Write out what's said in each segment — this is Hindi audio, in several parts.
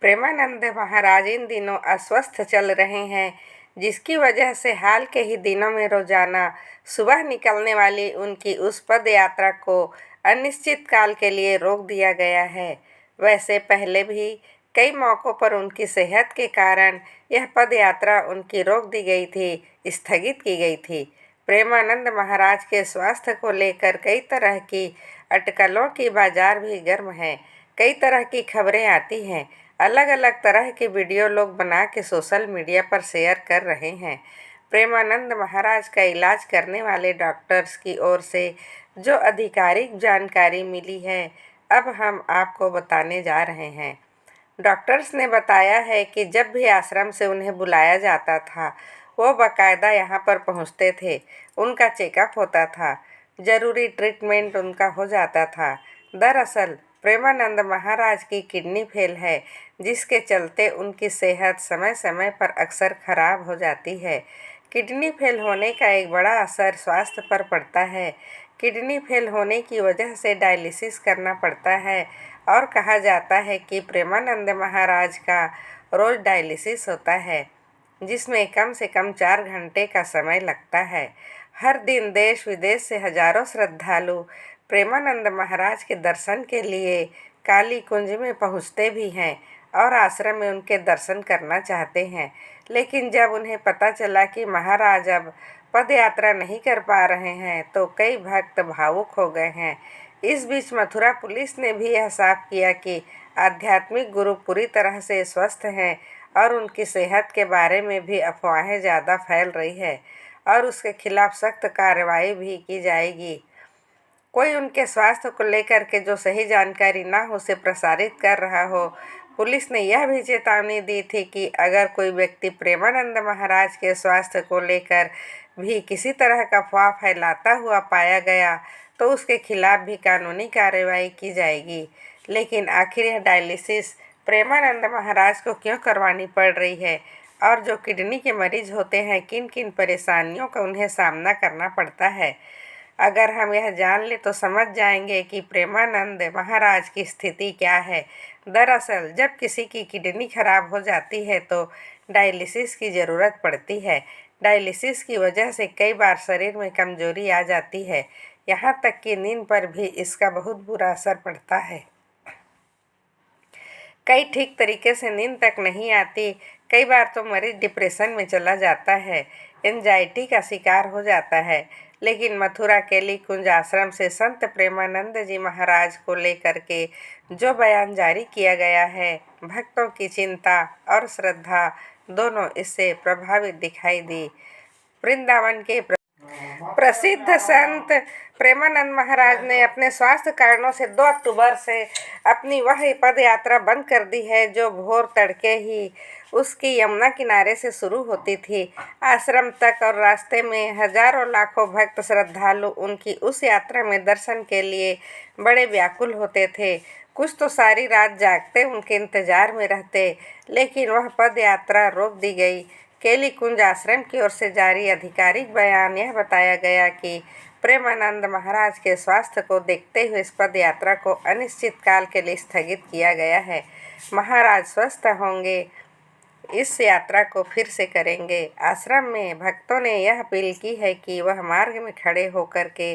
प्रेमानंद महाराज इन दिनों अस्वस्थ चल रहे हैं, जिसकी वजह से हाल के ही दिनों में रोजाना सुबह निकलने वाली उनकी उस पद यात्रा को अनिश्चित काल के लिए रोक दिया गया है। वैसे पहले भी कई मौक़ों पर उनकी सेहत के कारण यह पद यात्रा उनकी रोक दी गई थी, स्थगित की गई थी। प्रेमानंद महाराज के स्वास्थ्य को लेकर कई तरह की अटकलों की बाजार भी गर्म है। कई तरह की खबरें आती हैं। अलग अलग तरह के वीडियो लोग बना के सोशल मीडिया पर शेयर कर रहे हैं। प्रेमानंद महाराज का इलाज करने वाले डॉक्टर्स की ओर से जो आधिकारिक जानकारी मिली है, अब हम आपको बताने जा रहे हैं। डॉक्टर्स ने बताया है कि जब भी आश्रम से उन्हें बुलाया जाता था, वो बाकायदा यहाँ पर पहुँचते थे। उनका चेकअप होता था, जरूरी ट्रीटमेंट उनका हो जाता था। दरअसल प्रेमानंद महाराज की किडनी फेल है, जिसके चलते उनकी सेहत समय समय पर अक्सर खराब हो जाती है। किडनी फेल होने का एक बड़ा असर स्वास्थ्य पर पड़ता है। किडनी फेल होने की वजह से डायलिसिस करना पड़ता है और कहा जाता है कि प्रेमानंद महाराज का रोज डायलिसिस होता है, जिसमें कम से कम 4 घंटे का समय लगता है। हर दिन देश विदेश से हजारों श्रद्धालु प्रेमानंद महाराज के दर्शन के लिए काली कुंज में पहुँचते भी हैं और आश्रम में उनके दर्शन करना चाहते हैं। लेकिन जब उन्हें पता चला कि महाराज अब पद यात्रा नहीं कर पा रहे हैं, तो कई भक्त भावुक हो गए हैं। इस बीच मथुरा पुलिस ने भी यह साफ किया कि आध्यात्मिक गुरु पूरी तरह से स्वस्थ हैं और उनकी सेहत के बारे में भी अफवाहें ज़्यादा फैल रही है और उसके खिलाफ सख्त कार्रवाई भी की जाएगी। कोई उनके स्वास्थ्य को लेकर के जो सही जानकारी ना हो उसे प्रसारित कर रहा हो। पुलिस ने यह भी चेतावनी दी थी कि अगर कोई व्यक्ति प्रेमानंद महाराज के स्वास्थ्य को लेकर भी किसी तरह का अफवाह फैलाता हुआ पाया गया, तो उसके खिलाफ भी कानूनी कार्रवाई की जाएगी। लेकिन आखिर यह डायलिसिस प्रेमानंद महाराज को क्यों करवानी पड़ रही है और जो किडनी के मरीज होते हैं, किन किन परेशानियों का उन्हें सामना करना पड़ता है? अगर हम यह जान ले तो समझ जाएंगे कि प्रेमानंद महाराज की स्थिति क्या है। दरअसल जब किसी की किडनी खराब हो जाती है तो डायलिसिस की ज़रूरत पड़ती है। डायलिसिस की वजह से कई बार शरीर में कमजोरी आ जाती है, यहाँ तक कि नींद पर भी इसका बहुत बुरा असर पड़ता है। कई ठीक तरीके से नींद तक नहीं आती। कई बार तो मरीज डिप्रेशन में चला जाता है, एंजाइटी का शिकार हो जाता है। लेकिन मथुरा केली कुंज आश्रम से संत प्रेमानंद जी महाराज को लेकर के जो बयान जारी किया गया है, भक्तों की चिंता और श्रद्धा दोनों इससे प्रभावित दिखाई दी। वृंदावन के प्रसिद्ध संत प्रेमानंद महाराज ने अपने स्वास्थ्य कारणों से 2 अक्टूबर से अपनी वह पद यात्रा बंद कर दी है, जो भोर तड़के ही उसकी यमुना किनारे से शुरू होती थी आश्रम तक, और रास्ते में हजारों लाखों भक्त श्रद्धालु उनकी उस यात्रा में दर्शन के लिए बड़े व्याकुल होते थे। कुछ तो सारी रात जागते उनके इंतजार में रहते, लेकिन वह पद यात्रा रोक दी गई। केली कुंज आश्रम की ओर से जारी आधिकारिक बयान यह बताया गया कि प्रेमानंद महाराज के स्वास्थ्य को देखते हुए इस पद यात्रा को अनिश्चित काल के लिए स्थगित किया गया है। महाराज स्वस्थ होंगे, इस यात्रा को फिर से करेंगे। आश्रम में भक्तों ने यह अपील की है कि वह मार्ग में खड़े होकर के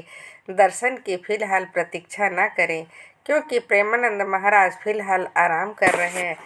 दर्शन की फिलहाल प्रतीक्षा न करें, क्योंकि प्रेमानंद महाराज फिलहाल आराम कर रहे हैं।